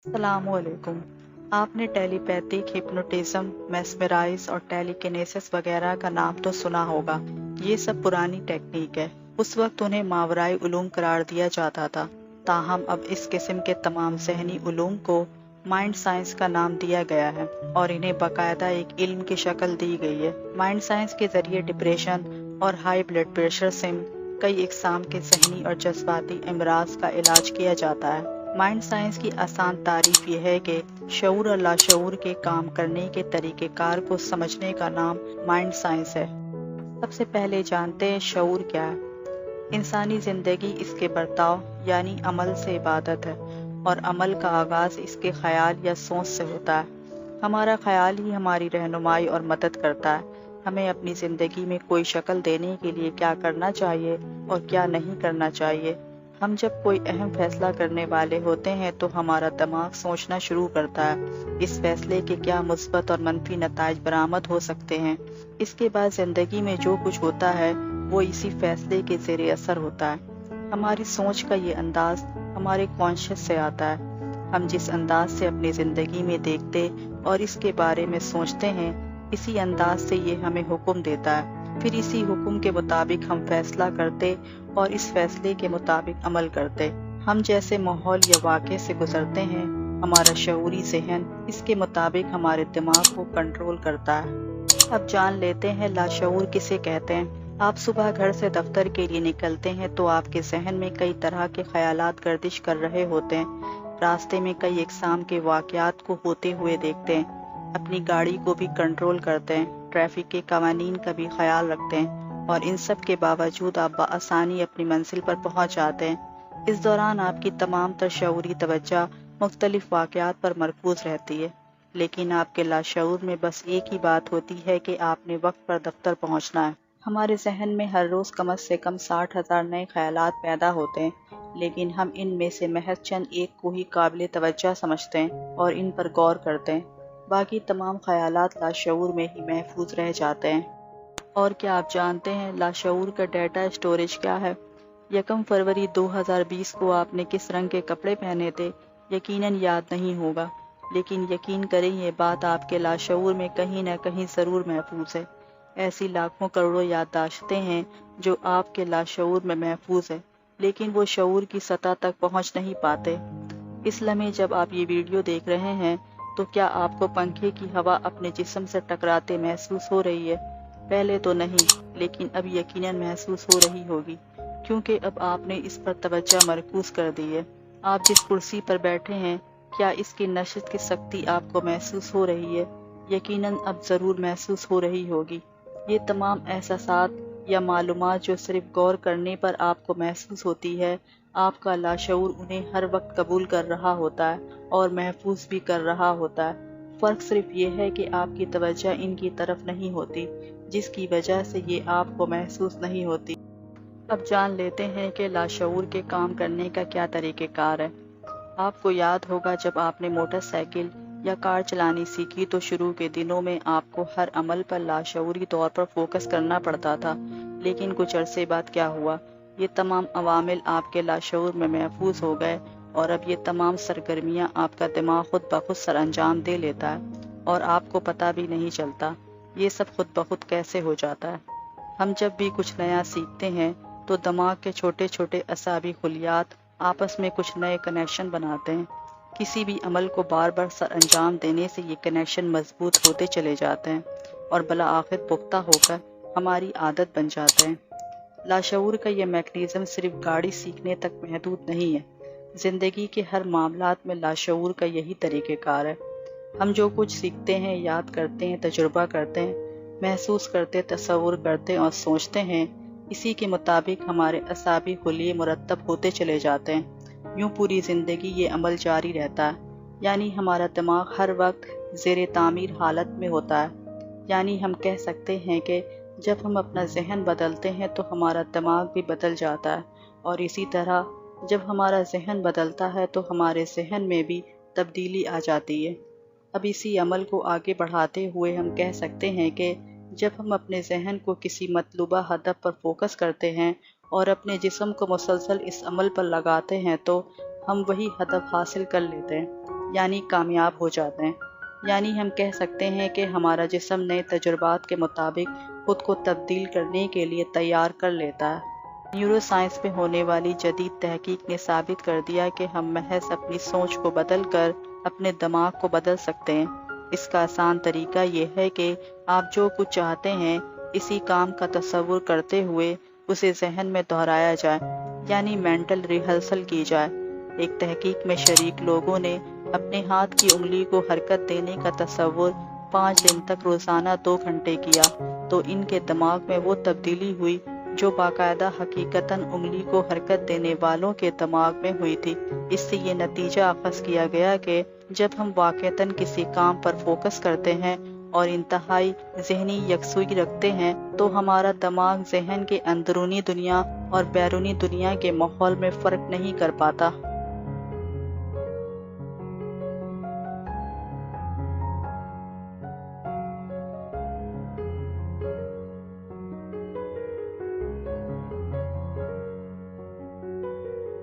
अस्सलाम वालेकुम। आपने टेलीपैथिक, हिप्नोटिज्म, मेस्मराइज और टेलीकिनेसिस वगैरह का नाम तो सुना होगा। ये सब पुरानी टेक्निक है। उस वक्त उन्हें मावराई उलूम करार दिया जाता था। ताहम अब इस किस्म के तमाम ज़हनी उलूम को माइंड साइंस का नाम दिया गया है और इन्हें बाकायदा एक इल्म की शक्ल दी गई है। माइंड साइंस के जरिए डिप्रेशन और हाई ब्लड प्रेशर से कई इकसाम के ज़हनी और जज्बाती अमराज का इलाज किया जाता है। माइंड साइंस की आसान तारीफ यह है कि शऊर और लाशऊर के काम करने के तरीक़ेकार को समझने का नाम माइंड साइंस है। सबसे पहले जानते हैं शऊर क्या है। इंसानी ज़िंदगी इसके बर्ताव यानी अमल से इबादत है और अमल का आगाज़ इसके ख्याल या सोच से होता है। हमारा ख्याल ही हमारी रहनुमाई और मदद करता है। हमें अपनी ज़िंदगी में कोई शक्ल देने के लिए क्या करना चाहिए और क्या नहीं करना चाहिए। हम जब कोई अहम फैसला करने वाले होते हैं तो हमारा दिमाग सोचना शुरू करता है इस फैसले के क्या मुस्बत और मनफी नताइज बरामद हो सकते हैं। इसके बाद ज़िंदगी में जो कुछ होता है वो इसी फैसले के ज़ेरे असर होता है। हमारी सोच का ये अंदाज हमारे कॉन्शियस से आता है। हम जिस अंदाज से अपनी ज़िंदगी में देखते और इसके बारे में सोचते हैं, इसी अंदाज से ये हमें हुक्म देता है। फिर इसी हुक्म के मुताबिक हम फैसला करते और इस फैसले के मुताबिक अमल करते। हम जैसे माहौल या वाक़े से गुजरते हैं, हमारा शऊरी ज़हन इसके मुताबिक हमारे दिमाग को कंट्रोल करता है। अब जान लेते हैं लाशऊर किसे कहते हैं। आप सुबह घर से दफ्तर के लिए निकलते हैं तो आपके जहन में कई तरह के ख्यालात गर्दिश कर रहे होते हैं। रास्ते में कई इकसाम के वाक़यात को होते हुए देखते हैं। अपनी गाड़ी को भी कंट्रोल करते हैं, ट्रैफिक के कवानीन का भी ख्याल रखते हैं और इन सब के बावजूद आप बआसानी अपनी मंजिल पर पहुंच जाते हैं। इस दौरान आपकी तमाम शऊरी तवज्जो मुख्तलिफ वाक़यात पर मरकूज़ रहती है, लेकिन आपके लाशऊर में बस एक ही बात होती है कि आपने वक्त पर दफ्तर पहुंचना है। हमारे जहन में हर रोज़ कम से कम 60,000 नए ख्यालात पैदा होते हैं, लेकिन हम इनमें से महज चंद एक को ही काबिल तवज्जो समझते हैं और इन पर गौर करते हैं। बाकी तमाम ख्यालात लाशऊर में ही महफूज रह जाते हैं। और क्या आप जानते हैं लाशऊर का डेटा स्टोरेज क्या है? 1 फरवरी 2020 को आपने किस रंग के कपड़े पहने थे यकीनन याद नहीं होगा, लेकिन यकीन करें ये बात आपके लाशऊर में कहीं न कहीं ज़रूर महफूज है। ऐसी लाखों करोड़ों याददाश्तें हैं जो आपके लाशऊर में महफूज है, लेकिन वो शऊर की सतह तक पहुंच नहीं पाते। इस लम्हे जब आप ये वीडियो देख रहे हैं तो क्या आपको पंखे की हवा अपने जिस्म से टकराते महसूस हो रही है? पहले तो नहीं, लेकिन अब यकीनन महसूस हो रही होगी, क्योंकि अब आपने इस पर तवज्जो मरकूज़ कर दी है। आप जिस कुर्सी पर बैठे हैं, क्या इसकी नशिस्त की सख्ती आपको महसूस हो रही है? यकीनन अब ज़रूर महसूस हो रही होगी। ये तमाम एहसासात या मालूमात जो सिर्फ गौर करने पर आपको महसूस होती है, आपका लाशऊर उन्हें हर वक्त कबूल कर रहा होता है और महफूज भी कर रहा होता है। फ़र्क सिर्फ ये है कि आपकी तवज्जो इनकी तरफ नहीं होती, जिसकी वजह से ये आपको महसूस नहीं होती। अब जान लेते हैं कि लाशऊर के काम करने का क्या तरीक़ेकार है। आपको याद होगा जब आपने मोटरसाइकिल या कार चलानी सीखी तो शुरू के दिनों में आपको हर अमल पर लाशऊरी तौर पर फोकस करना पड़ता था, लेकिन कुछ अरसे बाद क्या हुआ? ये तमाम अवामिल आपके लाशऊर में महफूज हो गए और अब ये तमाम सरगर्मियाँ आपका दिमाग खुद ब खुद सर अंजाम दे लेता है और आपको पता भी नहीं चलता ये सब खुद ब खुद कैसे हो जाता है। हम जब भी कुछ नया सीखते हैं तो दिमाग के छोटे छोटे असाबी खुलियात आपस में कुछ नए कनेक्शन बनाते हैं। किसी भी अमल को बार बार सर अंजाम देने से ये कनेक्शन मजबूत होते चले जाते हैं और भला आखिर पुख्ता होकर हमारी आदत बन जाते हैं। लाशऊर का यह मैकेनिज़्म सिर्फ गाड़ी सीखने तक महदूद नहीं है। ज़िंदगी के हर मामलात में लाशऊर का यही तरीक़ेकार है। हम जो कुछ सीखते हैं, याद करते हैं, तजुर्बा करते हैं, महसूस करते, तसव्वुर करते और सोचते हैं, इसी के मुताबिक हमारे असाबी खुलिये मुरतब होते चले जाते हैं। यूँ पूरी ज़िंदगी ये अमल जारी रहता है, यानी हमारा दिमाग हर वक्त ज़ेरे तामीर हालत में होता है। यानी हम कह सकते हैं कि जब हम अपना जहन बदलते हैं तो हमारा दिमाग भी बदल जाता है और इसी तरह जब हमारा जहन बदलता है तो हमारे जहन में भी तब्दीली आ जाती है। अब इसी अमल को आगे बढ़ाते हुए हम कह सकते हैं कि जब हम अपने जहन को किसी मतलूबा हदफ पर फोकस करते हैं और अपने जिस्म को मुसलसल इस अमल पर लगाते हैं तो हम वही हदफ हासिल कर लेते हैं। یعنی کامیاب ہو جاتے ہیں۔ یعنی ہم کہہ سکتے ہیں کہ ہمارا جسم نئے تجربات کے مطابق خود کو تبدیل کرنے کے لیے تیار کر لیتا ہے۔ نیورو سائنس میں ہونے والی جدید تحقیق نے ثابت کر دیا کہ ہم محض اپنی سوچ کو بدل کر اپنے دماغ کو بدل سکتے ہیں۔ اس کا آسان طریقہ یہ ہے کہ آپ جو کچھ چاہتے ہیں اسی کام کا تصور کرتے ہوئے اسے ذہن میں دہرایا جائے، یعنی مینٹل ریہرسل کی جائے۔ ایک تحقیق میں شریک لوگوں نے اپنے ہاتھ کی انگلی کو حرکت دینے کا تصور 5 دن تک روزانہ 2 گھنٹے کیا تو ان کے دماغ میں وہ تبدیلی ہوئی جو باقاعدہ حقیقتاً انگلی کو حرکت دینے والوں کے دماغ میں ہوئی تھی۔ اس سے یہ نتیجہ اخذ کیا گیا کہ جب ہم واقعتاً کسی کام پر فوکس کرتے ہیں اور انتہائی ذہنی یکسوئی رکھتے ہیں تو ہمارا دماغ ذہن کے اندرونی دنیا اور بیرونی دنیا کے ماحول میں فرق نہیں کر پاتا۔